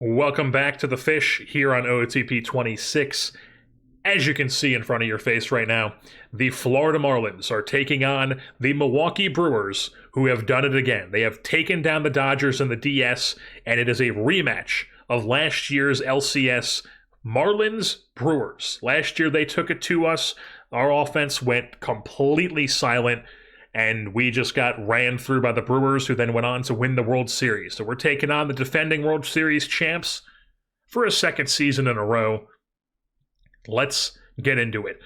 Welcome back to The Fish here on OOTP 26. As you can see in front of your face right now, the Florida Marlins are taking on the Milwaukee Brewers, who have done it again. They have taken down the Dodgers in the DS, and it is a rematch of last year's LCS Marlins Brewers. Last year they took it to us. Our offense went completely silent, and we just got ran through by the Brewers, who then went on to win the World Series. So we're taking on the defending World Series champs for a second season in a row. Let's get into it.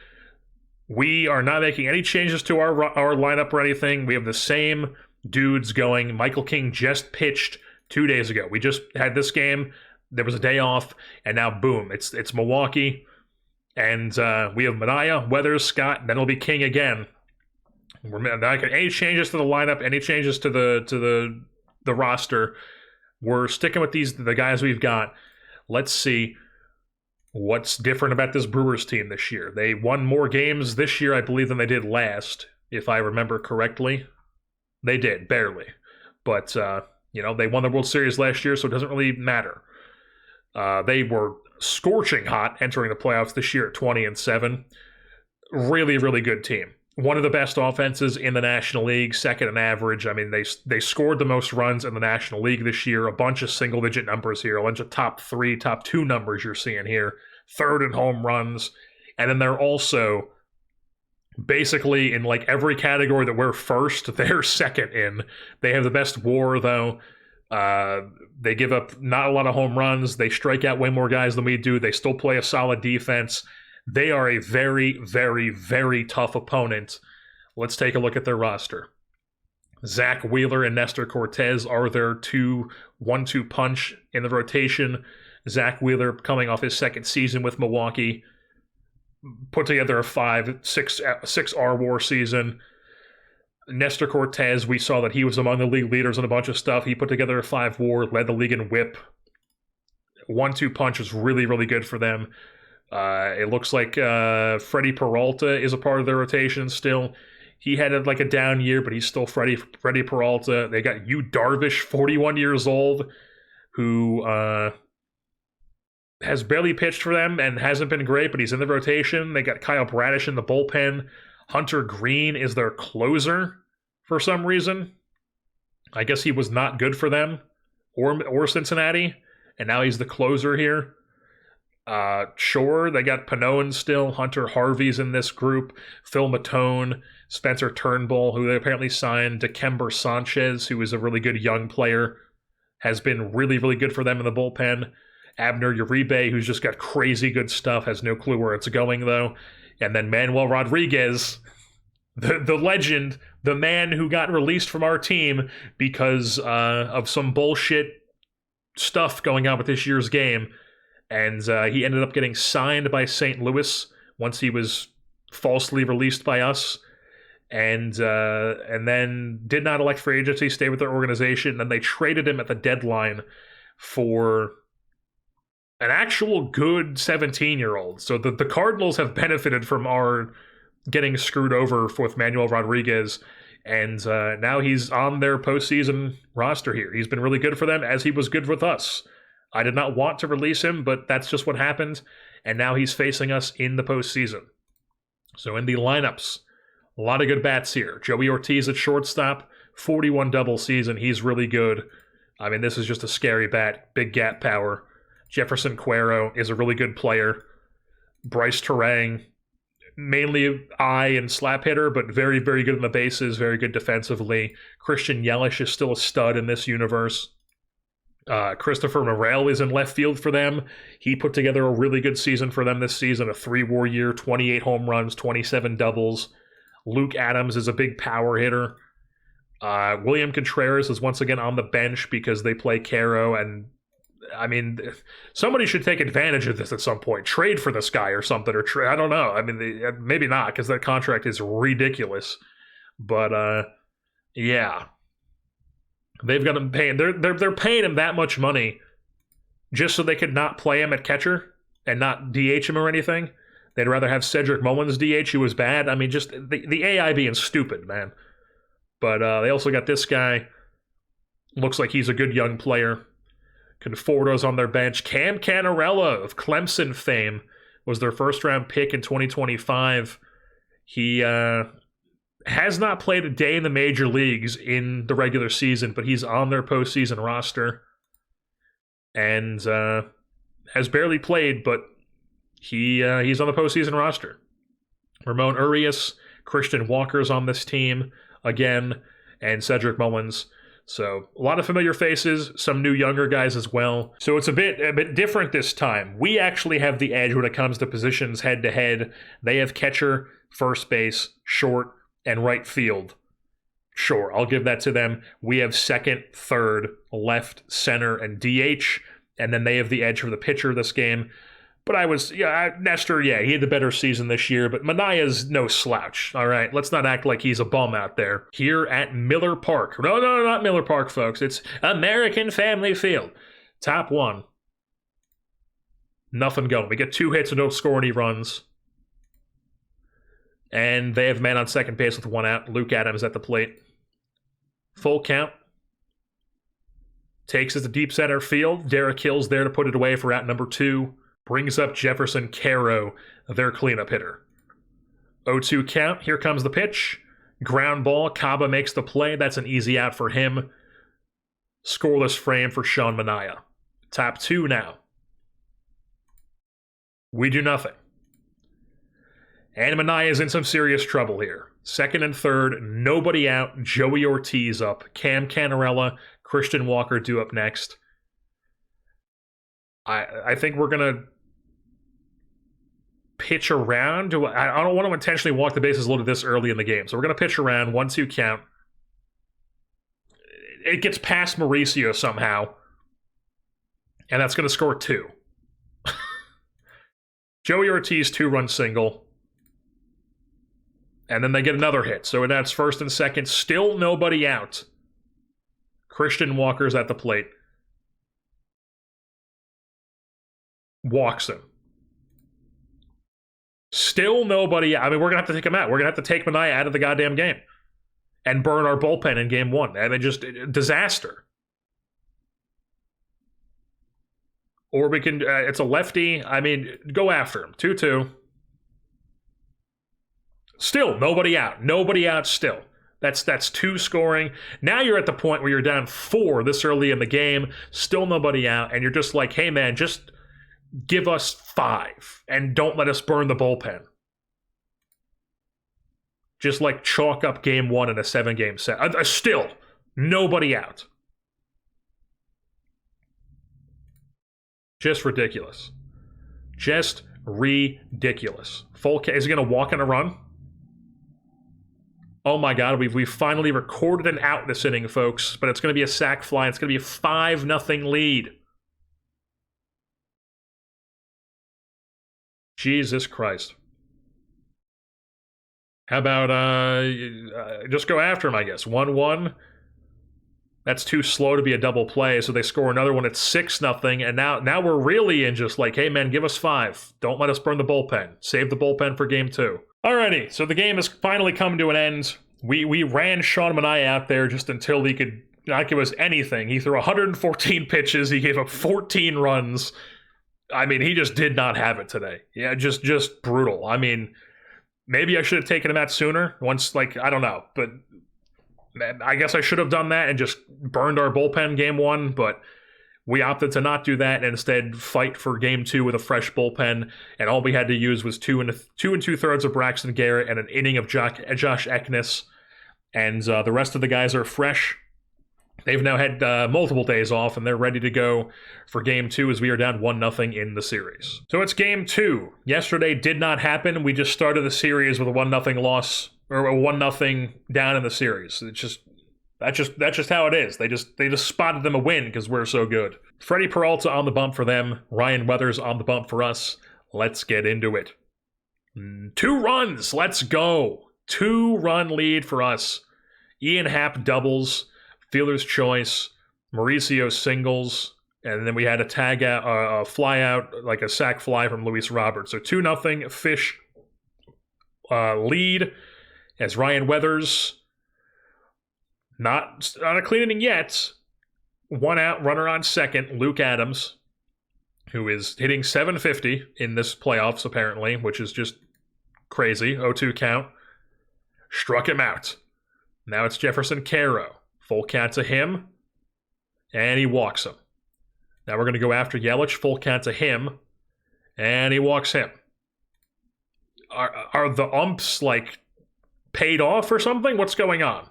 We are not making any changes to our lineup or anything. We have the same dudes going. Michael King just pitched 2 days ago. We just had this game. There was a day off, and now boom, it's Milwaukee. And we have Manaea, Weathers, Scott, and then it'll be King again. We're not making any changes to the lineup, any changes to the roster. We're sticking with the guys we've got. Let's see what's different about this Brewers team this year. They won more games this year, I believe, than they did last, if I remember correctly. They did, barely. But, they won the World Series last year, so it doesn't really matter. They were scorching hot entering the playoffs this year at 20-7. Really, really good team. One of the best offenses in the National League, second in average. I mean, they scored the most runs in the National League this year. A bunch of single-digit numbers here. A bunch of top 3, top 2 numbers you're seeing here. Third in home runs. And then they're also basically in like every category that we're first, they're second in. They have the best WAR, though. They give up not a lot of home runs. They strike out way more guys than we do. They still play a solid defense. They are a very, very, very tough opponent. Let's take a look at their roster. Zach Wheeler and Nestor Cortez are their 1-2 punch in the rotation. Zach Wheeler, coming off his second season with Milwaukee, put together a 6 R-WAR season. Nestor Cortez, we saw that he was among the league leaders in a bunch of stuff. He put together a 5 WAR, led the league in whip. 1-2 punch was really, really good for them. It looks like Freddie Peralta is a part of their rotation still. He had a down year, but he's still Freddie Peralta. They got Yu Darvish, 41 years old, who has barely pitched for them and hasn't been great, but he's in the rotation. They got Kyle Bradish in the bullpen. Hunter Green is their closer for some reason. I guess he was not good for them or Cincinnati, and now he's the closer here. Sure, they got Panoan still. Hunter Harvey's in this group. Phil Matone, Spencer Turnbull, who they apparently signed. Dikembe Sanchez, who is a really good young player, has been really, really good for them in the bullpen. Abner Uribe, who's just got crazy good stuff, has no clue where it's going, though. And then Manuel Rodriguez, the legend, the man who got released from our team because of some bullshit stuff going on with this year's game. And he ended up getting signed by St. Louis once he was falsely released by us. And then did not elect free agency, stay with their organization. And they traded him at the deadline for an actual good 17-year-old. So the Cardinals have benefited from our getting screwed over with Manuel Rodriguez. And now he's on their postseason roster here. He's been really good for them, as he was good with us. I did not want to release him, but that's just what happened. And now he's facing us in the postseason. So in the lineups, a lot of good bats here. Joey Ortiz at shortstop, 41 double season. He's really good. I mean, this is just a scary bat. Big gap power. Jefferson Cuero is a really good player. Bryce Terang, mainly eye and slap hitter, but very, very good in the bases, very good defensively. Christian Yelich is still a stud in this universe. Christopher Morel is in left field for them. He put together a really good season for them this season, a 3 WAR year, 28 home runs, 27 doubles. Luke Adams is a big power hitter. William Contreras is once again on the bench because they play Caro, and I mean, somebody should take advantage of this at some point. Trade for this guy or something, or I don't know. I mean, maybe not, because that contract is ridiculous. But yeah, they've got him paying. They're paying him that much money just so they could not play him at catcher and not DH him or anything. They'd rather have Cedric Mullins DH, who was bad. I mean, just the AI being stupid, man. But they also got this guy. Looks like he's a good young player. Conforto's on their bench. Cam Cannarella of Clemson fame was their first-round pick in 2025. He has not played a day in the major leagues in the regular season, but he's on their postseason roster. And has barely played, but he's on the postseason roster. Ramon Urias, Christian Walker's on this team again, and Cedric Mullins. So a lot of familiar faces, some new younger guys as well. So it's a bit different this time. We actually have the edge when it comes to positions head to head. They have catcher, first base, short, and right field. Sure, I'll give that to them. We have second, third, left, center, and DH, and then they have the edge for the pitcher this game. But Nestor, he had the better season this year, but Manaya's no slouch, all right? Let's not act like he's a bum out there. Here at Miller Park. No, not Miller Park, folks. It's American Family Field. Top one. Nothing going. We get 2 hits and don't score any runs. And they have a man on second base with 1 out. Luke Adams at the plate. Full count. Takes it to deep center field. Derek Hill's there to put it away for out number 2. Brings up Jefferson Caro, their cleanup hitter. 0-2 count. Here comes the pitch. Ground ball. Kaba makes the play. That's an easy out for him. Scoreless frame for Sean Manaea. Top 2 now. We do nothing. And Manaea is in some serious trouble here. Second and third, nobody out. Joey Ortiz up. Cam Cannarella, Christian Walker due up next. I think we're going to pitch around. I don't want to intentionally walk the bases loaded this early in the game. So we're going to pitch around, 1-2 count. It gets past Mauricio somehow. And that's going to score 2. Joey Ortiz, 2-run single. And then they get another hit. So that's first and second. Still nobody out. Christian Walker's at the plate. Walks him. Still nobody. I mean, we're going to have to take him out. We're going to have to take Manaea out of the goddamn game. And burn our bullpen in game 1. I mean, just disaster. Or we can, it's a lefty. I mean, go after him. 2-2. Still, nobody out. Nobody out still. That's 2 scoring. Now you're at the point where you're down 4 this early in the game. Still nobody out. And you're just like, hey, man, just give us 5 and don't let us burn the bullpen. Just like chalk up game 1 in a 7-game set. Still, nobody out. Just ridiculous. Just ridiculous. Is he going to walk in a run? Oh my God, we've finally recorded an out this inning, folks. But it's going to be a sac fly. It's going to be a 5-0 lead. Jesus Christ. How about just go after him, I guess. 1-1. That's too slow to be a double play, so they score another one at 6-0, and now we're really in just like, hey man, give us 5. Don't let us burn the bullpen. Save the bullpen for game 2. Alrighty, so the game has finally come to an end. We ran Sean Manaea out there just until he could not give us anything. He threw 114 pitches. He gave up 14 runs. I mean, he just did not have it today. Yeah, just brutal. I mean, maybe I should have taken him out sooner. Once, I don't know. But I guess I should have done that and just burned our bullpen game 1. But we opted to not do that and instead fight for game 2 with a fresh bullpen. And all we had to use was 2 2/3 of Braxton Garrett and an inning of Josh Eknes. And the rest of the guys are fresh. They've now had multiple days off, and they're ready to go for Game 2 as we are down 1-0 in the series. So it's Game 2. Yesterday did not happen. We just started the series with a 1-0 loss, or a 1-0 down in the series. That's just how it is. They just spotted them a win because we're so good. Freddie Peralta on the bump for them. Ryan Weathers on the bump for us. Let's get into it. 2 runs. Let's go. 2-run lead for us. Ian Happ doubles. Fielder's choice, Mauricio singles, and then we had a fly out, like a sac fly from Luis Roberts. So 2-0 Fish lead as Ryan Weathers, not on a clean inning yet, 1 out, runner on second, Luke Adams, who is hitting .750 in this playoffs, apparently, which is just crazy. 0-2 count. Struck him out. Now it's Jefferson Caro. Full count to him. And he walks him. Now we're going to go after Yelich. Full count to him. And he walks him. Are the umps, like, paid off or something? What's going on?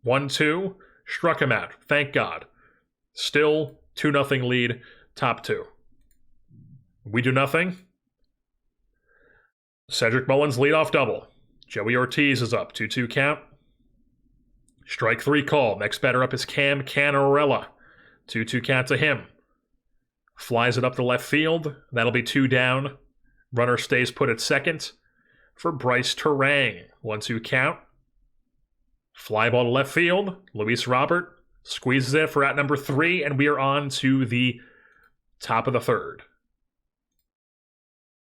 1-2. Struck him out. Thank God. Still 2-0 lead. Top two. We do nothing. Cedric Mullins leadoff double. Joey Ortiz is up. 2-2 count. Strike three call. Next batter up is Cam Canarella. 2-2 count to him. Flies it up to left field. That'll be 2 down. Runner stays put at second for Bryce Terang. 1-2 count. Fly ball to left field. Luis Robert squeezes it for out number 3, and we are on to the top of the third.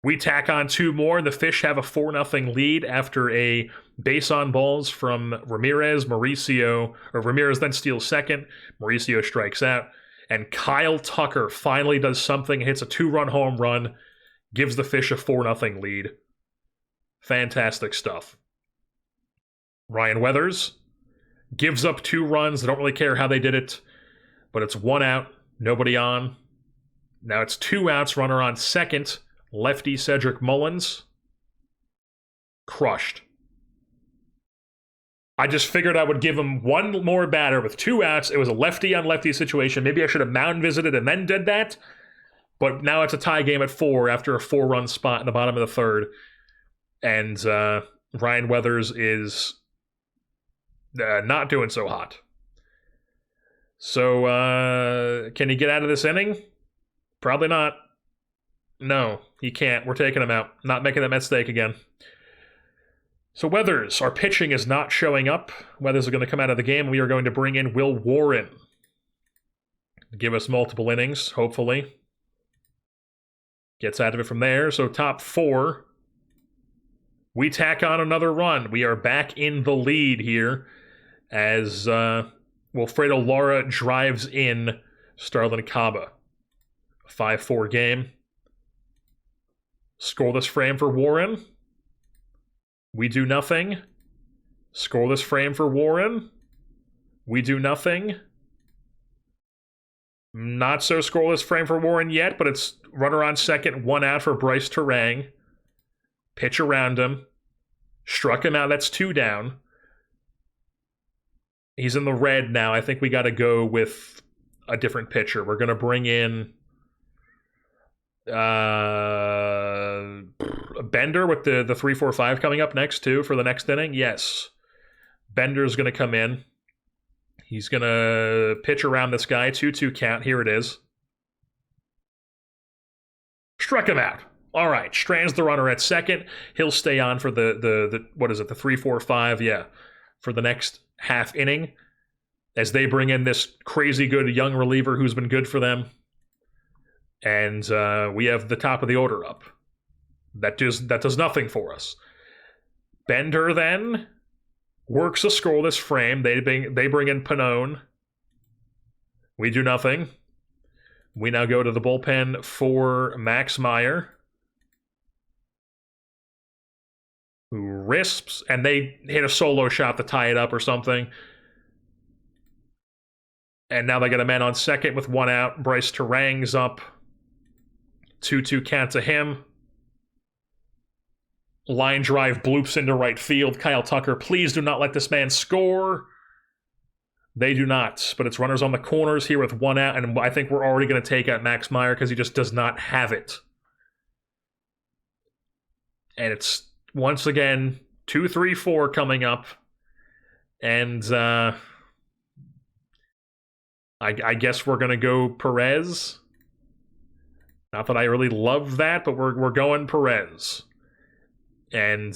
We tack on 2 more, and the Fish have a 4-0 lead after a base on balls from Ramirez. Ramirez then steals second. Mauricio strikes out. And Kyle Tucker finally does something, hits a 2-run home run, gives the Fish a 4-0 lead. Fantastic stuff. Ryan Weathers gives up 2 runs. I don't really care how they did it, but it's 1 out, nobody on. Now it's 2 outs, runner on second. Lefty Cedric Mullins. Crushed. I just figured I would give him 1 more batter with 2 outs. It was a lefty-on-lefty situation. Maybe I should have mound visited and then did that. But now it's a tie game at 4 after a 4-run spot in the bottom of the third. And Ryan Weathers is not doing so hot. So can he get out of this inning? Probably not. No, he can't. We're taking him out. Not making that mistake again. So Weathers, our pitching is not showing up. Weathers is going to come out of the game. We are going to bring in Will Warren. Give us multiple innings, hopefully. Gets out of it from there. So top 4. We tack on another run. We are back in the lead here as Wilfredo Lara drives in Starlin Caba. 5-4 game. Scoreless frame for Warren. We do nothing. Scoreless frame for Warren. We do nothing. Not so scoreless frame for Warren yet, but it's runner on second, 1 out for Bryce Terang. Pitch around him. Struck him out. That's 2 down. He's in the red now. I think we got to go with a different pitcher. We're going to bring in Bender with the 3-4-5 coming up next too for the next inning. Yes. Bender's going to come in. He's going to pitch around this guy. 2-2 count. Here it is. Struck him out. All right. Strands the runner at second. He'll stay on for the what is it? The 3-4-5. Yeah. For the next half inning as they bring in this crazy good young reliever who's been good for them. And we have the top of the order up. That does nothing for us. Bender then works a scoreless frame. They bring in Pannone. We do nothing. We now go to the bullpen for Max Meyer, who risks, and they hit a solo shot to tie it up or something. And now they got a man on second with 1 out. Bryce Terang's up. 2-2 count to him. Line drive bloops into right field. Kyle Tucker, please do not let this man score. They do not, but it's runners on the corners here with 1 out, and I think we're already going to take out Max Meyer because he just does not have it. And it's, once again, 2-3-4 coming up. And I guess we're going to go Perez. Not that I really love that, but we're going Perez. And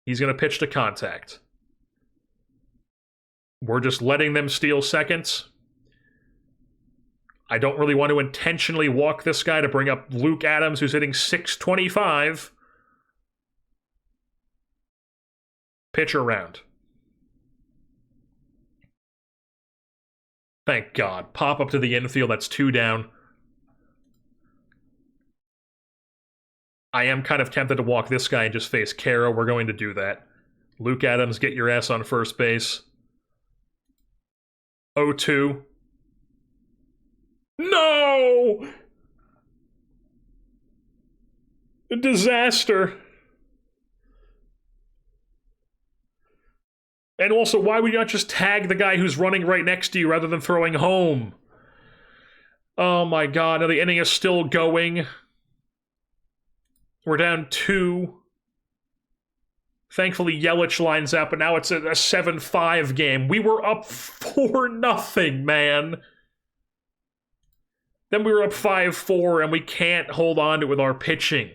he's going to pitch to contact. We're just letting them steal seconds. I don't really want to intentionally walk this guy to bring up Luke Adams, who's hitting .625. Pitch around. Thank God. Pop up to the infield. That's 2 down. I am kind of tempted to walk this guy and just face Caro. We're going to do that. Luke Adams, get your ass on first base. 0-2. No! A disaster. And also, why would you not just tag the guy who's running right next to you rather than throwing home? Oh my God, now the inning is still going. We're down 2. Thankfully, Yelich lines out, but now it's a 7-5 game. We were up 4-0, man. Then we were up 5-4, and we can't hold on to it with our pitching.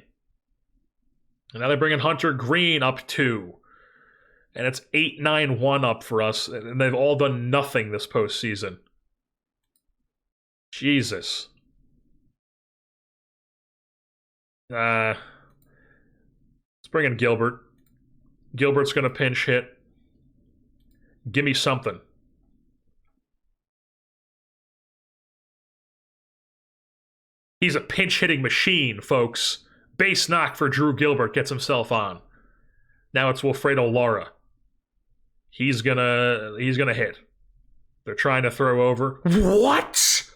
And now they're bringing Hunter Green up 2. And it's 8-9-1 up for us, and they've all done nothing this postseason. Jesus. Let's bring in Gilbert. Gilbert's going to pinch hit. Give me something. He's a pinch-hitting machine, folks. Base knock for Drew Gilbert gets himself on. Now it's Wilfredo Lara. He's gonna hit. They're trying to throw over. What?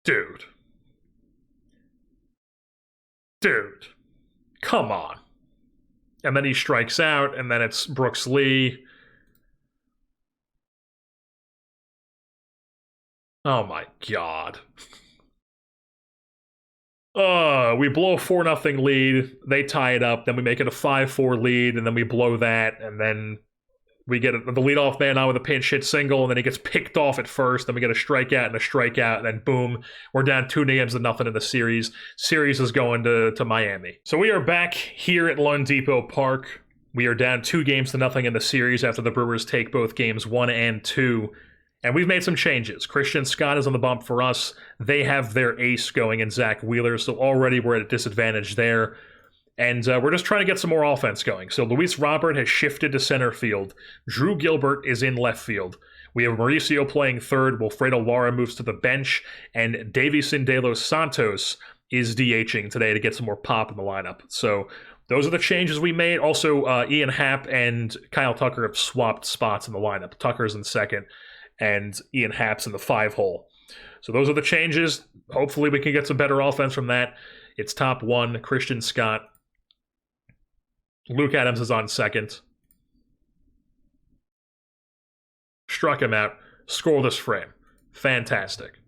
Dude. Come on. And then he strikes out, and then it's Brooks Lee. Oh my God. We blow a 4-0 lead, they tie it up, then we make it a 5-4 lead, and then we blow that, and then we get the leadoff man out with a pinch hit single, and then he gets picked off at first, then we get a strikeout and a strikeout, and then boom, we're down 2-0 in the series. Series is going to Miami. So we are back here at Lone Depot Park. We are down 2-0 in the series after the Brewers take both games 1 and 2. And we've made some changes. Christian Scott is on the bump for us. They have their ace going in Zach Wheeler, so already we're at a disadvantage there. And we're just trying to get some more offense going. So Luis Robert has shifted to center field. Drew Gilbert is in left field. We have Mauricio playing third. Wilfredo Lara moves to the bench. And Davison De Los Santos is DHing today to get some more pop in the lineup. So those are the changes we made. Also, Ian Happ and Kyle Tucker have swapped spots in the lineup. Tucker's in second, and Ian Happ's in the 5-hole. So those are the changes. Hopefully we can get some better offense from that. It's top 1, Christian Scott. Luke Adams is on second. Struck him out. Scoreless frame. Fantastic.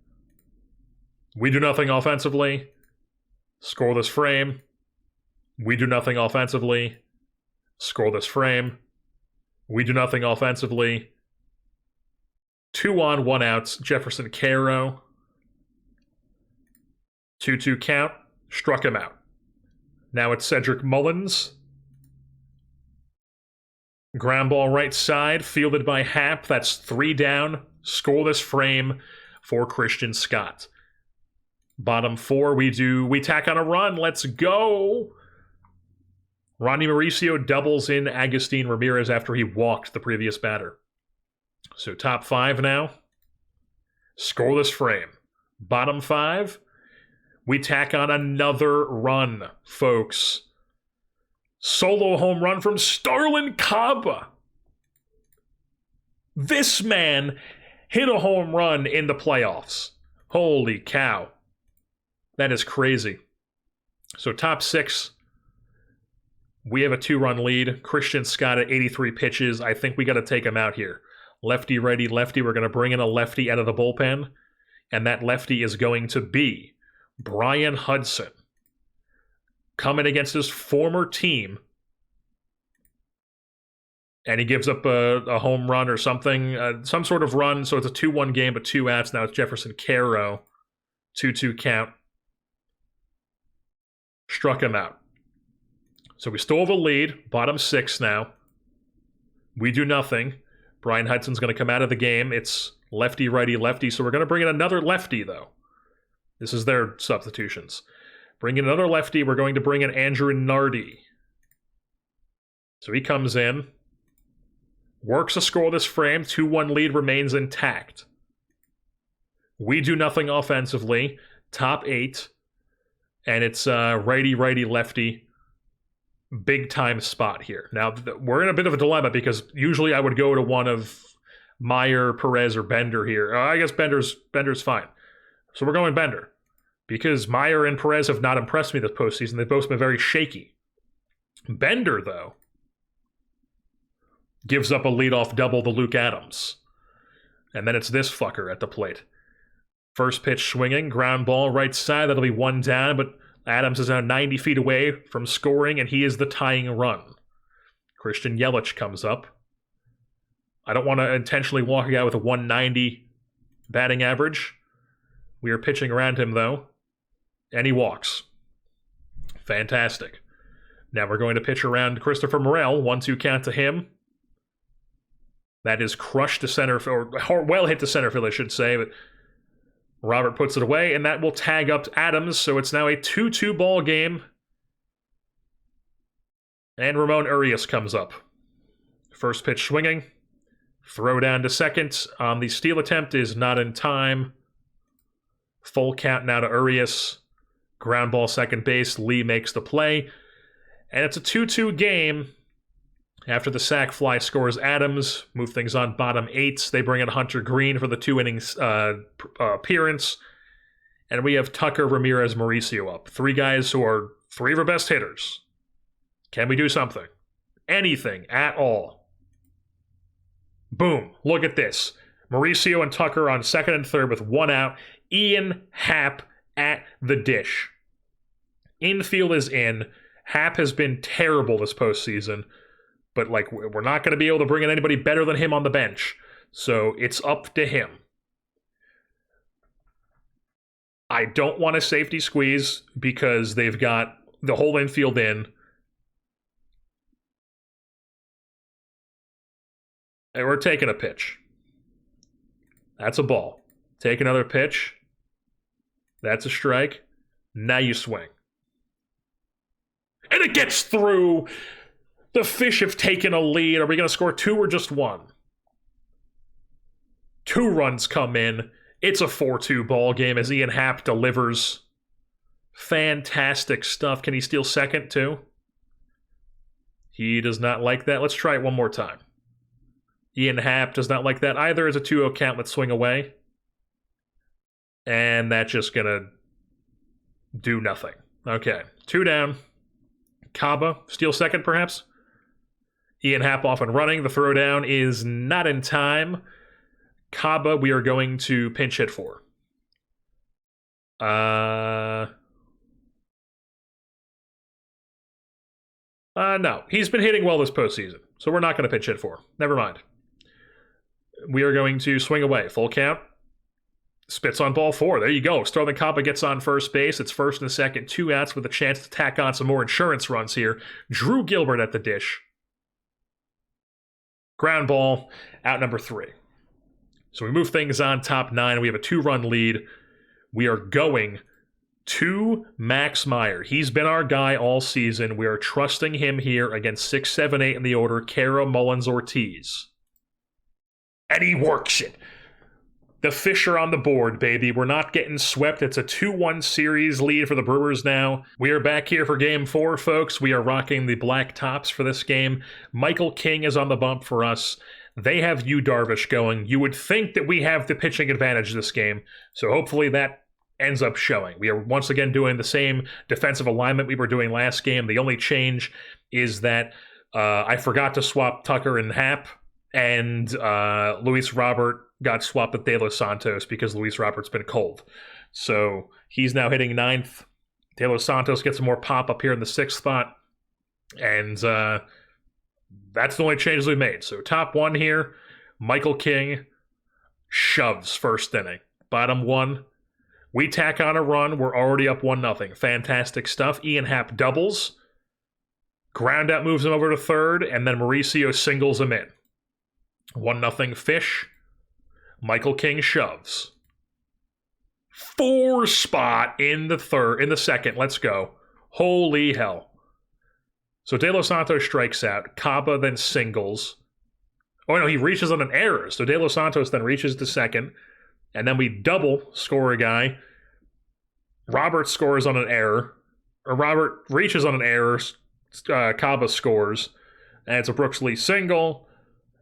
We do nothing offensively. Scoreless frame. We do nothing offensively. Scoreless frame. We do nothing offensively. 2 on, 1 outs. Jefferson Caro. 2-2 count. Struck him out. Now it's Cedric Mullins. Ground ball right side, fielded by Happ. That's 3 down. Scoreless frame for Christian Scott. Bottom 4, we tack on a run. Let's go. Ronnie Mauricio doubles in Agustin Ramirez after he walked the previous batter. So top 5 now. Scoreless frame. Bottom 5. We tack on another run, folks. Solo home run from Starlin Caba. This man hit a home run in the playoffs. Holy cow. That is crazy. So top 6. We have a 2-run lead. Christian Scott at 83 pitches. I think we got to take him out here. Lefty, righty, lefty. We're going to bring in a lefty out of the bullpen. And that lefty is going to be Brian Hudson. Coming against his former team. And he gives up a home run or something. Some sort of run. So it's a 2-1 game, but 2 outs. Now it's Jefferson Caro. 2-2 count. Struck him out. So we still have a lead. Bottom 6 now. We do nothing. Brian Hudson's going to come out of the game. It's lefty, righty, lefty. So we're going to bring in another lefty, though. This is their substitutions. Bring in another lefty. We're going to bring in Andrew Nardi. So he comes in. Works a scoreless frame. 2-1 lead remains intact. We do nothing offensively. Top 8. And it's righty, lefty. Big time spot here. Now, we're in a bit of a dilemma because usually I would go to one of Meyer, Perez, or Bender here. I guess Bender's fine. So we're going Bender. Because Meyer and Perez have not impressed me this postseason. They've both been very shaky. Bender, though, gives up a leadoff double to Luke Adams. And then it's this fucker at the plate. First pitch swinging, ground ball right side. That'll be 1 down, but Adams is now 90 feet away from scoring, and he is the tying run. Christian Yelich comes up. I don't want to intentionally walk a guy with a 190 batting average. We are pitching around him, though. And he walks. Fantastic. Now we're going to pitch around Christopher Morel. 1-2 count to him. That is crushed to center, or well hit to center field, I should say. But Robert puts it away, and that will tag up Adams. So it's now a 2-2 ball game. And Ramon Urias comes up. First pitch swinging. Throw down to second. The steal attempt is not in time. Full count now to Urias. Ground ball second base. Lee makes the play. And it's a 2-2 game. After the sac fly scores Adams. Move things on bottom 8. They bring in Hunter Green for the 2 innings appearance. And we have Tucker, Ramirez, Mauricio up. 3 guys who are 3 of our best hitters. Can we do something? Anything at all. Boom. Look at this. Mauricio and Tucker on second and third with 1 out. Ian Happ at the dish. Infield is in. Happ has been terrible this postseason. But, we're not going to be able to bring in anybody better than him on the bench. So, it's up to him. I don't want a safety squeeze because they've got the whole infield in. And we're taking a pitch. That's a ball. Take another pitch. That's a strike. Now you swing. And it gets through. The Fish have taken a lead. Are we going to score 2 or just 1? 2 runs come in. It's a 4-2 ball game as Ian Happ delivers. Fantastic stuff. Can he steal second too? He does not like that. Let's try it one more time. Ian Happ does not like that either. As a 2-0 count, let's swing away. And that's just going to do nothing. Okay, 2 down. Kaba, steal second perhaps? Ian Happ off and running. The throwdown is not in time. Kaba, we are going to pinch hit for. No. He's been hitting well this postseason, so we're not going to pinch hit for. Never mind. We are going to swing away. Full count. Spits on ball 4. There you go. Sterling Kaba gets on first base. It's first and second. 2 outs with a chance to tack on some more insurance runs here. Drew Gilbert at the dish. Ground ball, out number 3. So we move things on top 9. We have a 2-run lead. We are going to Max Meyer. He's been our guy all season. We are trusting him here against 6, 7, 8 in the order. Caro, Mullins, Ortiz. And he works it. The Fish are on the board, baby. We're not getting swept. It's a 2-1 series lead for the Brewers now. We are back here for Game 4, folks. We are rocking the black tops for this game. Michael King is on the bump for us. They have Yu Darvish going. You would think that we have the pitching advantage this game, so hopefully that ends up showing. We are once again doing the same defensive alignment we were doing last game. The only change is that I forgot to swap Tucker and Happ, and Luis Robert got swapped with De Los Santos because Luis Robert's been cold. So he's now hitting 9th. De Los Santos gets some more pop up here in the 6th spot. And that's the only changes we've made. So top 1 here, Michael King shoves first inning. Bottom 1, we tack on a run. We're already up 1-0. Fantastic stuff. Ian Happ doubles. Ground out moves him over to third, and then Mauricio singles him in. 1-0 Fish. Michael King shoves. 4 spot in the second. Let's go. Holy hell. So De Los Santos strikes out. Caba then singles. Oh, no, he reaches on an error. So De Los Santos then reaches to second. And then we double score a guy. Robert scores on an error. Or Robert reaches on an error. Caba scores. And it's a Brooks Lee single.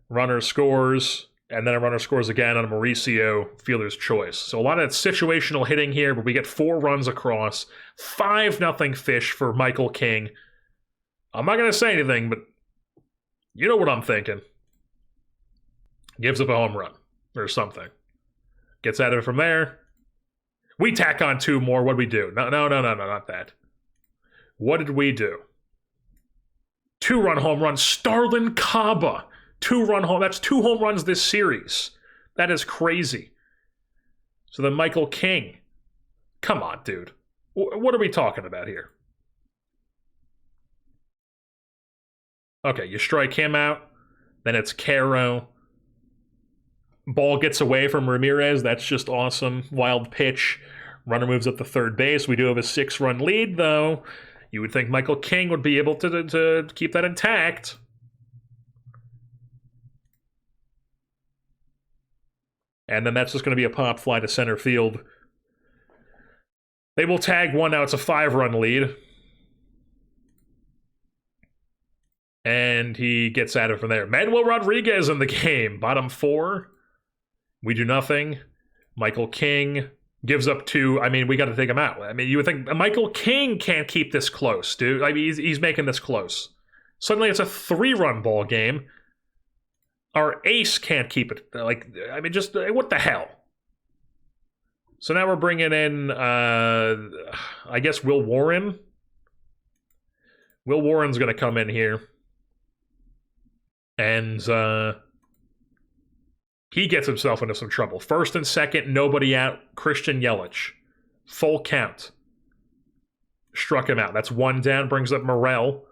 Runner scores. And then a runner scores again on a Mauricio fielder's choice. So a lot of situational hitting here, but we get 4 runs across. 5-0 Fish for Michael King. I'm not going to say anything, but you know what I'm thinking. Gives up a home run or something. Gets out of it from there. We tack on 2 more. What did we do? No, not that. What did we do? 2-run home run. Starlin Caba. 2-run home. That's 2 home runs this series. That is crazy. So then Michael King. Come on, dude. What are we talking about here? Okay, you strike him out. Then it's Caro. Ball gets away from Ramirez. That's just awesome. Wild pitch. Runner moves up to third base. We do have a 6-run lead, though. You would think Michael King would be able to keep that intact. And then that's just going to be a pop fly to center field. They will tag one. Now it's a 5-run lead. And he gets at it from there. Manuel Rodriguez in the game. Bottom 4. We do nothing. Michael King gives up 2. I mean, we got to take him out. I mean, you would think Michael King can't keep this close, dude. I mean, he's making this close. Suddenly it's a 3-run ball game. Our ace can't keep it. Like, I mean, just what the hell? So now we're bringing in, I guess, Will Warren. Will Warren's going to come in here. And he gets himself into some trouble. First and second, nobody out. Christian Yelich. Full count. Struck him out. That's 1 down. Brings up Morel.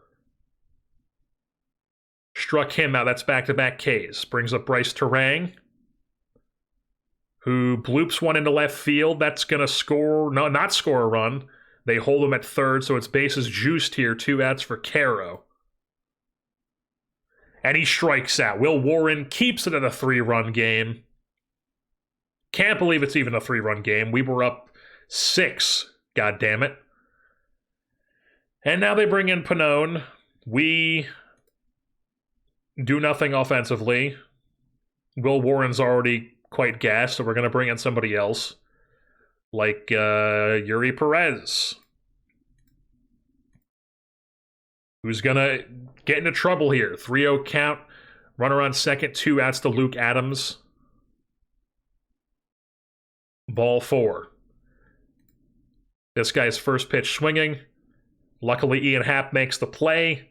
Struck him out. That's back-to-back Ks. Brings up Bryce Terang, who bloops one into left field. That's going to score, no, not score a run. They hold him at third, so it's bases juiced here. 2 outs for Caro. And he strikes out. Will Warren keeps it at a 3-run game. Can't believe it's even a 3-run game. We were up 6. God damn it. And now they bring in Pannone. We do nothing offensively. Will Warren's already quite gassed, so we're going to bring in somebody else. Like Yuri Perez, who's going to get into trouble here. 3-0 count. Runner on second. 2 outs to Luke Adams. Ball 4. This guy's first pitch swinging. Luckily, Ian Happ makes the play.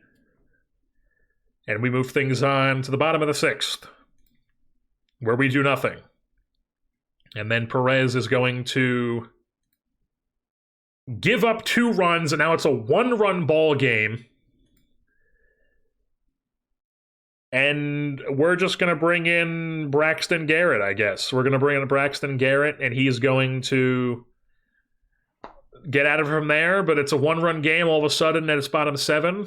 And we move things on to the bottom of the 6th, where we do nothing. And then Perez is going to give up 2 runs, and now it's a 1-run ball game. And we're just going to bring in Braxton Garrett, I guess. We're going to bring in Braxton Garrett, and he's going to get out of it from there. But it's a 1-run game all of a sudden at its bottom 7.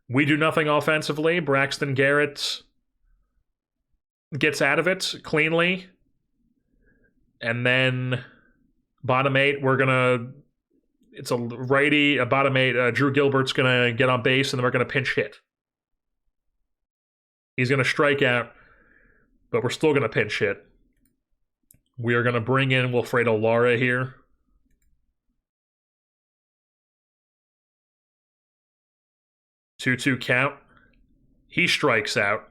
We do nothing offensively. Braxton Garrett gets out of it cleanly. And then bottom 8, we're going to... It's a righty, a bottom 8. Drew Gilbert's going to get on base, and then we're going to pinch hit. He's going to strike out, but we're still going to pinch hit. We are going to bring in Wilfredo Lara here. Two count. He strikes out.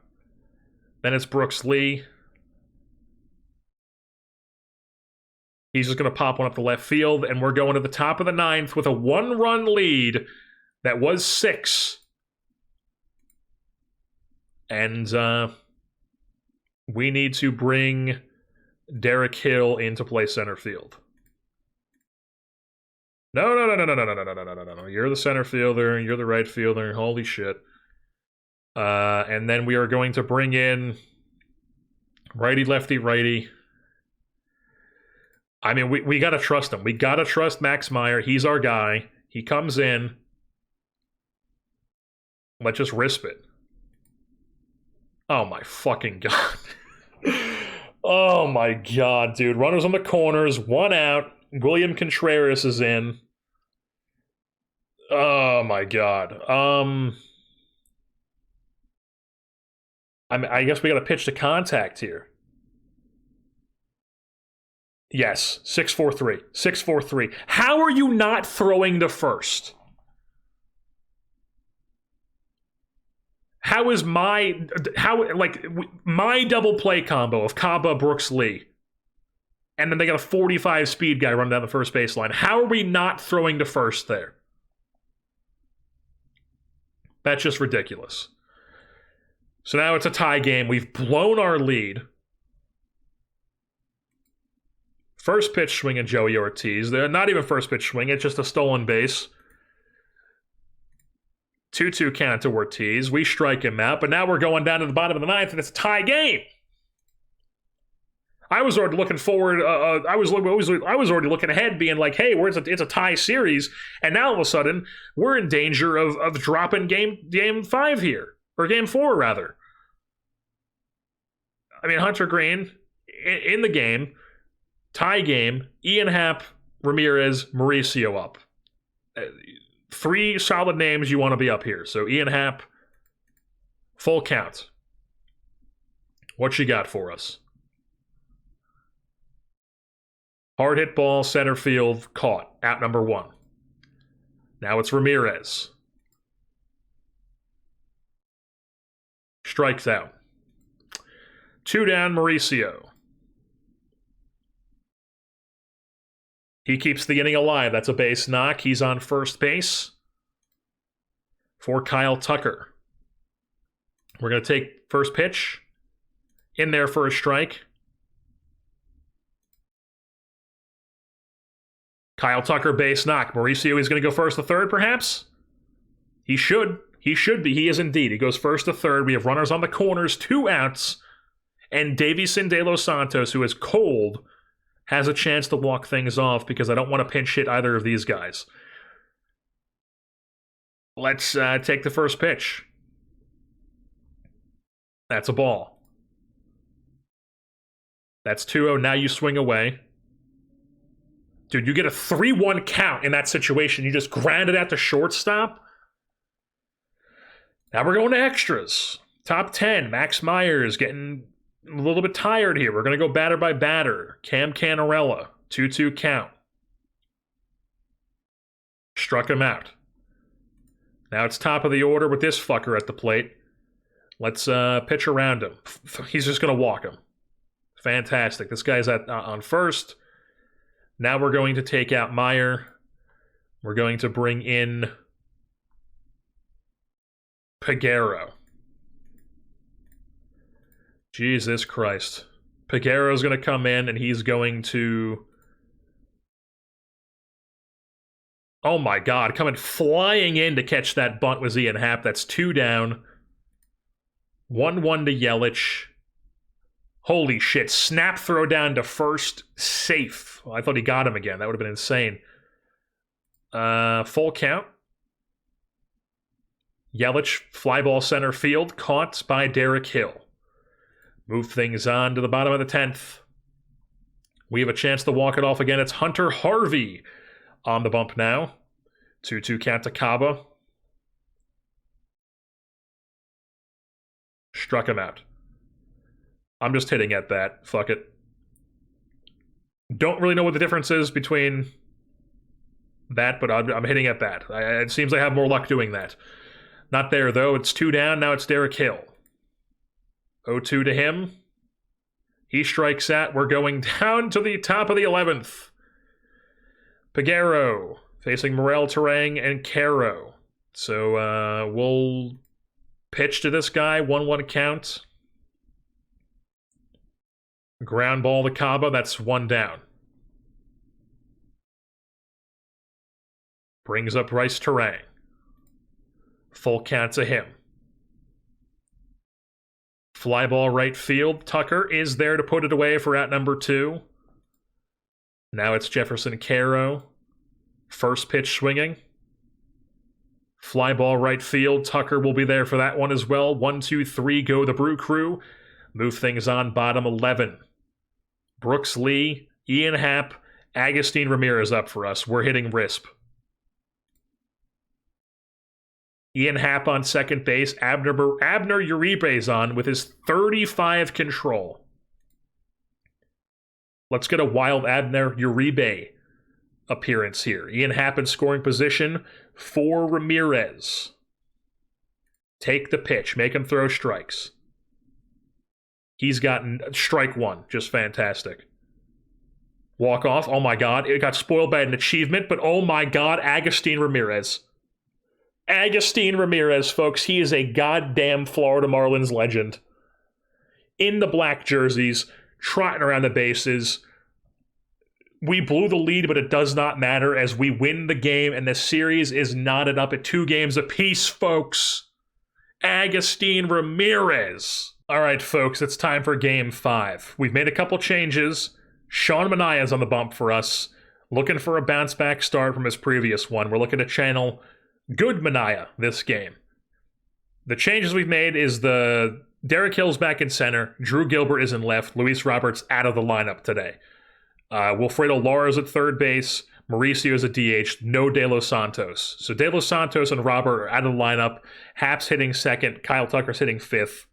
Then it's Brooks Lee. He's just going to pop one up the left field, and we're going to the top of the 9th with a 1-run lead that was 6. And we need to bring Derek Hill into play center field. No. You're the center fielder. You're the right fielder. Holy shit. And then we are going to bring in righty, lefty, righty. I mean, we got to trust him. We got to trust Max Meyer. He's our guy. He comes in. Let's just risp it. Oh, my fucking God. Oh, my God, dude. Runners on the corners. 1 out. William Contreras is in. Oh, my God. I guess we got to pitch to contact here. Yes, 6-4-3. 6-4-3. How are you not throwing to first? How is my double play combo of Kaba, Brooks, Lee, and then they got a 45 speed guy running down the first baseline? How are we not throwing to first there? That's just ridiculous. So now it's a tie game. We've blown our lead. First pitch swing of Joey Ortiz. They're not even first pitch swing. It's just a stolen base. 2-2 count to Ortiz. We strike him out, but now we're going down to the bottom of the 9th, and it's a tie game. I was already looking forward. I was already looking ahead, being like, "Hey, it's a tie series," and now all of a sudden we're in danger of dropping game 5 here, or game 4 rather. I mean, Hunter Green in the game, tie game. Ian Happ, Ramirez, Mauricio up. 3 solid names you want to be up here. So Ian Happ, full count. What you got for us? Hard hit ball, center field, caught. Out number 1. Now it's Ramirez. Strikes out. 2 down, Mauricio. He keeps the inning alive. That's a base knock. He's on first base for Kyle Tucker. We're going to take first pitch. In there for a strike. Kyle Tucker, base knock. Mauricio is going to go first to third, perhaps? He should. He should be. He is indeed. He goes first to third. We have runners on the corners, 2 outs. And Davison De Los Santos, who is cold, has a chance to walk things off because I don't want to pinch hit either of these guys. Let's take the first pitch. That's a ball. That's 2-0. Now you swing away. Dude, you get a 3-1 count in that situation. You just ground it out to shortstop. Now we're going to extras. Top 10. Max Myers getting a little bit tired here. We're going to go batter by batter. Cam Canarella, 2-2 count. Struck him out. Now it's top of the order with this fucker at the plate. Let's pitch around him. He's just going to walk him. Fantastic. This guy's on first. Now we're going to take out Meyer. We're going to bring in Peguero. Jesus Christ. Peguero's going to come in and he's going to... Oh my God, coming flying in to catch that bunt was Ian Happ. That's 2 down. 1-1 to Yelich. Holy shit, snap throw down to first, safe. Well, I thought he got him again. That would have been insane. Full count. Yelich, fly ball center field, caught by Derek Hill. Move things on to the bottom of the 10th. We have a chance to walk it off again. It's Hunter Harvey on the bump now. 2-2 count to Kaba. Struck him out. I'm just hitting at that. Fuck it. Don't really know what the difference is between that, but I'm hitting at that. It seems I have more luck doing that. Not there, though. It's 2 down. Now it's Derek Hill. 0-2 to him. He strikes out. We're going down to the top of the 11th. Peguero facing Morel, Terang, and Caro. So we'll pitch to this guy. 1-1 count. Ground ball to Kaba. That's 1 down. Brings up Rice Terang. Full count to him. Fly ball right field. Tucker is there to put it away for out number 2. Now it's Jefferson Caro. First pitch swinging. Fly ball right field. Tucker will be there for that one as well. 1, 2, 3, go the Brew Crew. Move things on, bottom 11. Brooks Lee, Ian Happ, Agustin Ramirez up for us. We're hitting RISP. Ian Happ on second base. Abner Uribe's on with his 35 control. Let's get a wild Abner Uribe appearance here. Ian Happ in scoring position for Ramirez. Take the pitch. Make him throw strikes. He's gotten strike one. Just fantastic. Walk off. Oh my god. It got spoiled by an achievement, but oh my god, Agustin Ramirez. Agustin Ramirez, folks. He is a goddamn Florida Marlins legend. In the black jerseys, trotting around the bases. We blew the lead, but it does not matter as we win the game, and the series is knotted up at 2 games apiece, folks. Agustin Ramirez. All right, folks, it's time for Game 5. We've made a couple changes. Sean Manaea's on the bump for us. Looking for a bounce-back start from his previous one. We're looking to channel good Manaea this game. The changes we've made is the Derek Hill's back in center. Drew Gilbert is in left. Luis Roberts out of the lineup today. Wilfredo Lara's at third base. Mauricio's at DH. No De Los Santos. So De Los Santos and Robert are out of the lineup. Happ's hitting second. Kyle Tucker's hitting fifth.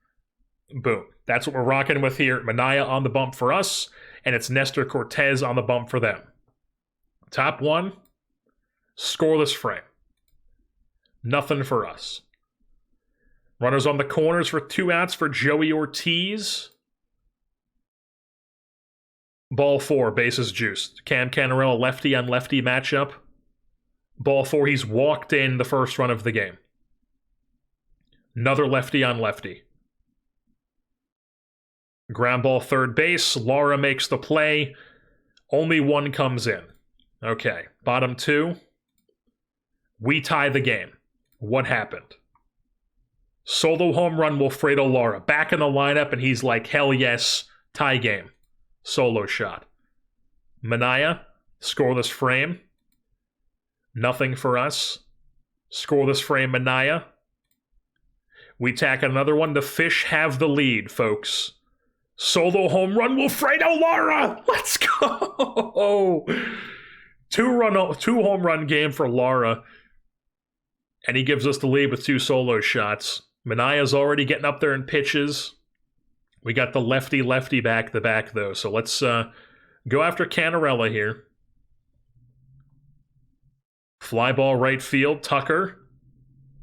Boom. That's what we're rocking with here. Manaea on the bump for us, and it's Nestor Cortez on the bump for them. Top one, scoreless frame. Nothing for us. Runners on the corners for 2 outs for Joey Ortiz. Ball 4, bases juiced. Cam Canarella, lefty on lefty matchup. Ball 4, he's walked in the first run of the game. Another lefty on lefty. Ground ball third base. Lara makes the play. Only one comes in. Okay, bottom 2. We tie the game. What happened? Solo home run, Wilfredo Lara. Back in the lineup, and he's like, hell yes, tie game. Solo shot. Manaea, scoreless frame. Nothing for us. Scoreless frame, Manaea. We tack another one. The Fish have the lead, folks. Solo home run, Wilfredo Lara! Let's go! 2 home run game for Lara. And he gives us the lead with 2 solo shots. Manaea's already getting up there in pitches. We got the lefty back to back, though. So let's go after Canarella here. Fly ball right field. Tucker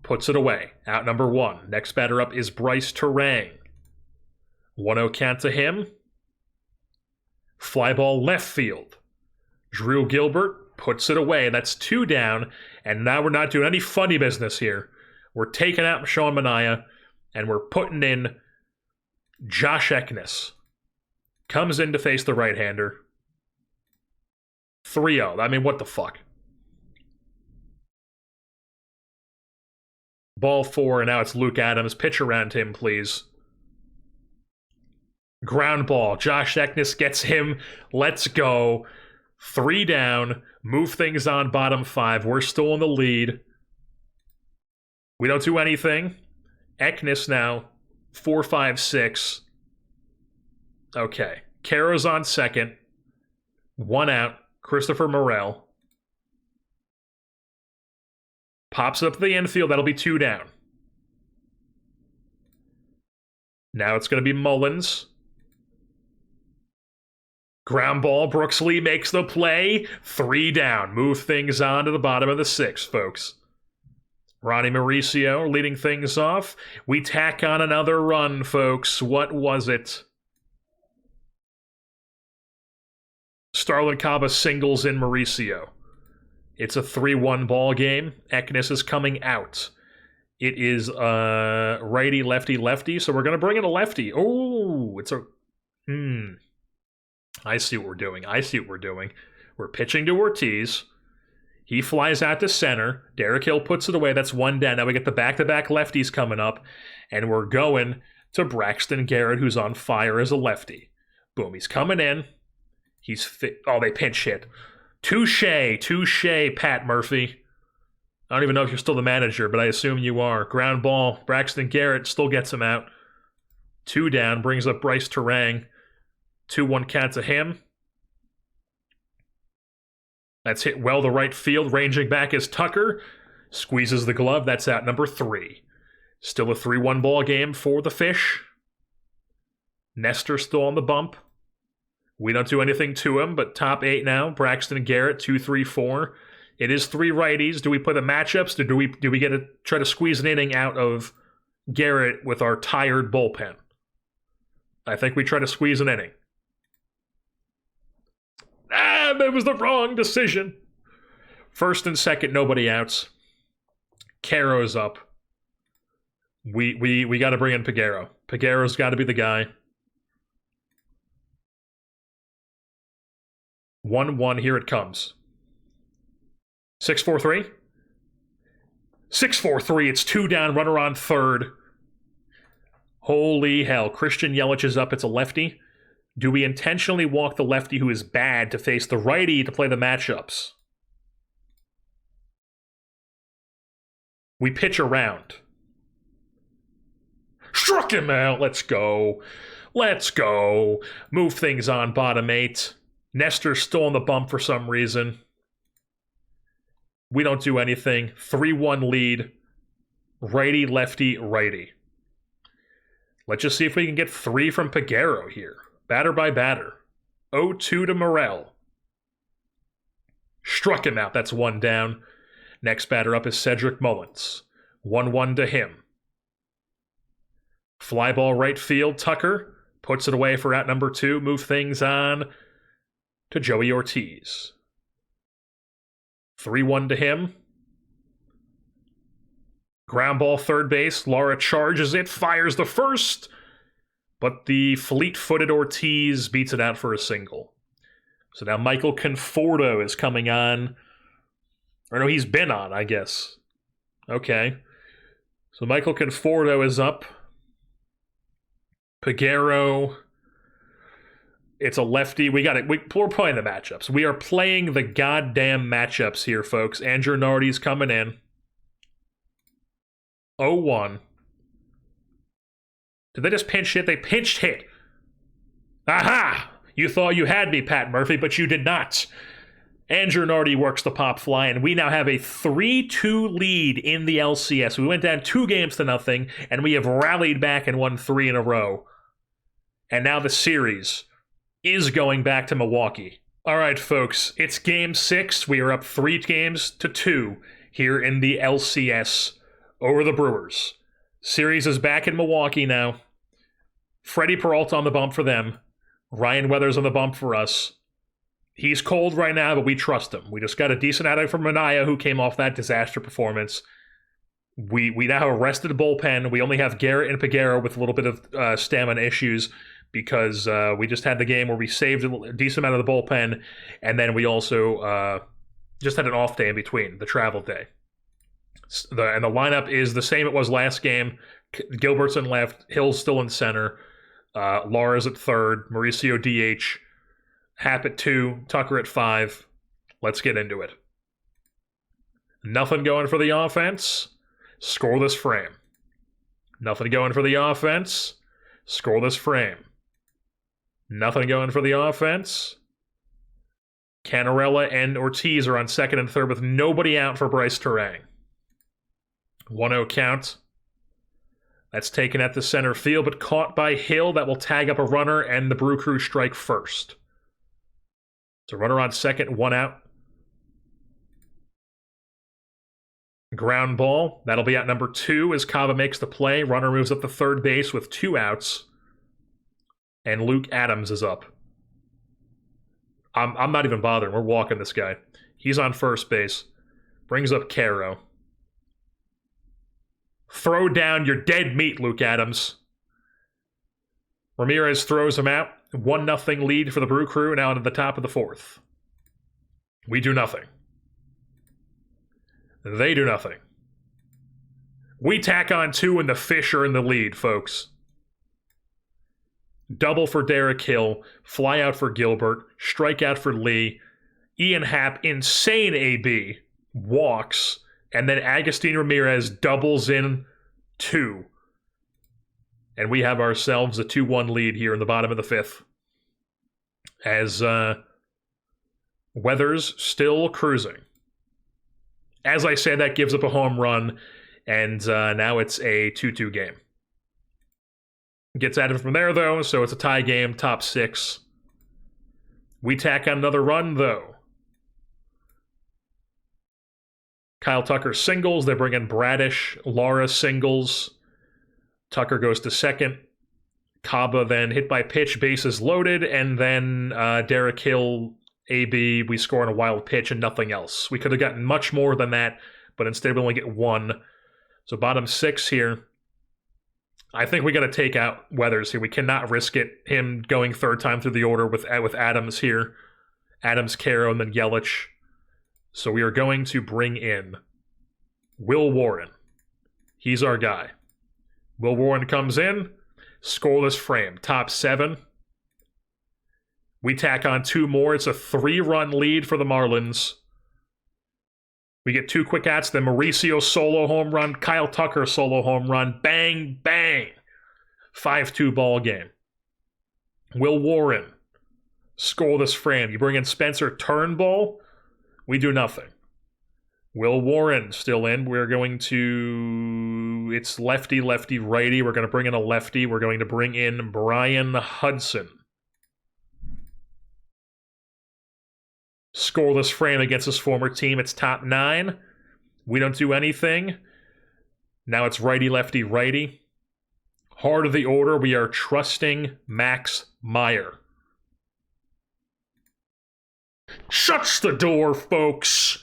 puts it away. Out number 1. Next batter up is Bryce Terang. 1-0 count to him. Fly ball left field. Drew Gilbert puts it away. That's 2 down. And now we're not doing any funny business here. We're taking out Sean Manaea, and we're putting in Josh Eknes. Comes in to face the right-hander. 3-0. I mean, what the fuck? Ball 4, and now it's Luke Adams. Pitch around him, please. Ground ball. Josh Eknes gets him. Let's go. 3 down. Move things on bottom 5. We're still in the lead. We don't do anything. Eknes now. 4, 5, 6. Okay. Caro's on second. 1 out. Christopher Morel. Pops it up to the infield. That'll be 2 down. Now it's going to be Mullins. Ground ball. Brooks Lee makes the play. 3 down. Move things on to the bottom of the 6th, folks. Ronnie Mauricio leading things off. We tack on another run, folks. What was it? Starlin Caba singles in Mauricio. It's a 3-1 ball game. Eknes is coming out. It is righty, lefty, lefty. So we're going to bring in a lefty. Oh, it's a... I see what we're doing. We're pitching to Ortiz. He flies out to center. Derek Hill puts it away. That's 1 down. Now we get the back-to-back lefties coming up. And we're going to Braxton Garrett, who's on fire as a lefty. Boom, he's coming in. He's fit. Oh, they pinch hit. Touche, Pat Murphy. I don't even know if you're still the manager, but I assume you are. Ground ball. Braxton Garrett still gets him out. 2 down, brings up Bryce Terang. 2-1 count to him. That's hit well to right field. Ranging back is Tucker. Squeezes the glove. That's out number 3. Still a 3-1 ball game for the Fish. Nestor still on the bump. We don't do anything to him, but top 8 now. Braxton Garrett, 2, 3, 4. It is 3 righties. Do we play the matchups, or do we get to try to squeeze an inning out of Garrett with our tired bullpen? I think we try to squeeze an inning. That was the wrong decision. First and second, nobody outs. Caro's up. We got to bring in Peguero. Peguero's got to be the guy. 1-1, here it comes. 6-4-3? 6-4-3, it's 2 down, runner on third. Holy hell, Christian Yelich is up, it's a lefty. Do we intentionally walk the lefty who is bad to face the righty to play the matchups? We pitch around. Struck him out, let's go. Let's go. Move things on, bottom 8. Nestor's still on the bump for some reason. We don't do anything. 3-1 lead. Righty, lefty, righty. Let's just see if we can get 3 from Peguero here. Batter by batter. 0-2 to Morel. Struck him out. That's 1 down. Next batter up is Cedric Mullins. 1-1 to him. Fly ball right field. Tucker puts it away for out number 2. Move things on to Joey Ortiz. 3-1 to him. Ground ball third base. Lara charges it, fires the first, but the fleet-footed Ortiz beats it out for a single. So now Michael Conforto is coming on. Or no, he's been on, I guess. Okay. So Michael Conforto is up. Peguero. It's a lefty. We're playing the matchups. We are playing the goddamn matchups here, folks. Andrew Nardi's coming in. 0-1. Did they just pinch hit? They pinched hit. Aha! You thought you had me, Pat Murphy, but you did not. Andrew Nardi works the pop fly, and we now have a 3-2 lead in the LCS. We went down 2-0, and we have rallied back and won 3 in a row. And now the series is going back to Milwaukee. All right, folks, it's Game 6. We are up 3-2 here in the LCS over the Brewers. Series is back in Milwaukee now. Freddie Peralta on the bump for them. Ryan Weathers on the bump for us. He's cold right now, but we trust him. We just got a decent outing from Minaya, who came off that disaster performance. We now have a rested bullpen. We only have Garrett and Peguero with a little bit of stamina issues, because we just had the game where we saved a decent amount of the bullpen, and then we also just had an off day in between, the travel day. And the lineup is the same it was last game. Gilbert's in left, Hill's still in center, Lara's at third, Mauricio DH, Happ at 2, Tucker at 5. Let's get into it. Nothing going for the offense. Scoreless frame. Nothing going for the offense. Scoreless frame. Nothing going for the offense. Canarella and Ortiz are on second and third with nobody out for Bryce Terang. 1-0 count. That's taken at the center field, but caught by Hill. That will tag up a runner, and the Brew Crew strike first. So runner on second, 1 out. Ground ball. That'll be out number 2 as Cava makes the play. Runner moves up to third base with 2 outs. And Luke Adams is up. I'm not even bothering. We're walking this guy. He's on first base. Brings up Caro. Throw down your dead meat, Luke Adams. Ramirez throws him out. 1-0 lead for the Brew Crew now at the top of the 4th. We do nothing. They do nothing. We tack on 2 and the Fish are in the lead, folks. double for Derek Hill, fly out for Gilbert, strikeout for Lee, Ian Happ, insane AB, walks, and then Agustin Ramirez doubles in 2. And we have ourselves a 2-1 lead here in the bottom of the 5th. As Weathers still cruising. As I said, that gives up a home run, and now it's a 2-2 game. Gets at it from there, though, so it's a tie game, top 6. We tack on another run, though. Kyle Tucker singles. They bring in Bradish. Lara singles. Tucker goes to second. Kaba then hit by pitch, bases loaded, and then Derek Hill, AB, we score on a wild pitch and nothing else. We could have gotten much more than that, but instead we only get 1. So bottom 6 here. I think we got to take out Weathers here. We cannot risk it. Him going third time through the order with Adams here. Adams, Caro, and then Yelich. So we are going to bring in Will Warren. He's our guy. Will Warren comes in. Scoreless frame. Top 7. We tack on 2 more. It's a 3-run lead for the Marlins. We get 2 quick outs, then Mauricio solo home run, Kyle Tucker solo home run, bang, bang. 5-2 ball game. Will Warren, scoreless frame. You bring in Spencer Turnbull, we do nothing. Will Warren still in. We're going to, it's lefty, lefty, righty. We're going to bring in a lefty. We're going to bring in Brian Hudson. Scoreless frame against his former team. It's top 9. We don't do anything. Now it's righty, lefty, righty. Heart of the order, we are trusting Max Meyer. Shuts the door, folks.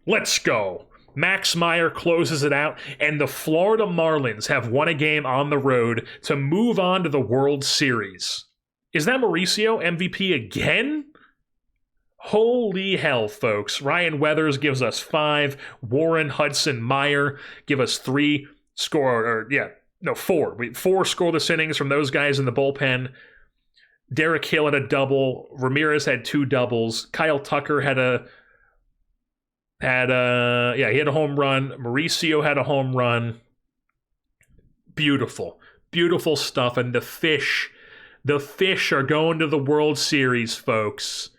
Let's go. Max Meyer closes it out, and the Florida Marlins have won a game on the road to move on to the World Series. Is that Mauricio MVP again? Holy hell, folks. Ryan Weathers gives us 5. Warren, Hudson, Meyer give us 3. 4 scoreless innings from those guys in the bullpen. Derek Hill had a double. Ramirez had 2 doubles. Kyle Tucker he had a home run. Mauricio had a home run. Beautiful. Beautiful stuff. And the fish are going to the World Series, folks.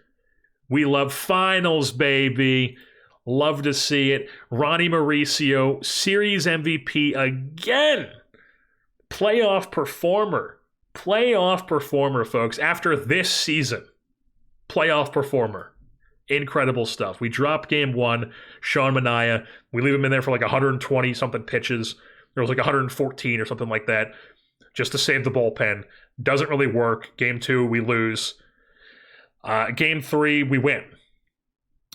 We love finals, baby. Love to see it. Ronnie Mauricio, Series MVP again. Playoff performer. Playoff performer, folks. After this season, playoff performer. Incredible stuff. We drop game 1, Sean Manaea. We leave him in there for like 120-something pitches. There was like 114 or something like that, just to save the bullpen. Doesn't really work. Game 2, we lose. Game 3, we win.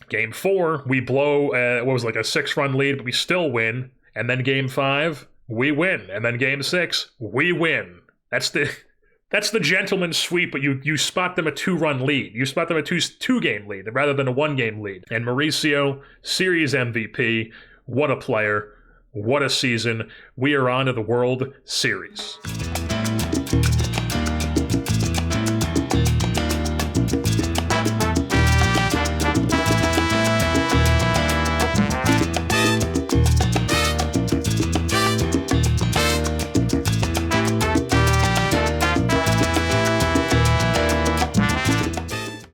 Game 4, we blow, a 6-run lead, but we still win. And then game 5, we win. And then game 6, we win. That's the gentleman's sweep, but you spot them a 2-run lead. You spot them a two-game lead rather than a 1-game lead. And Mauricio, Series MVP, what a player, what a season. We are on to the World Series.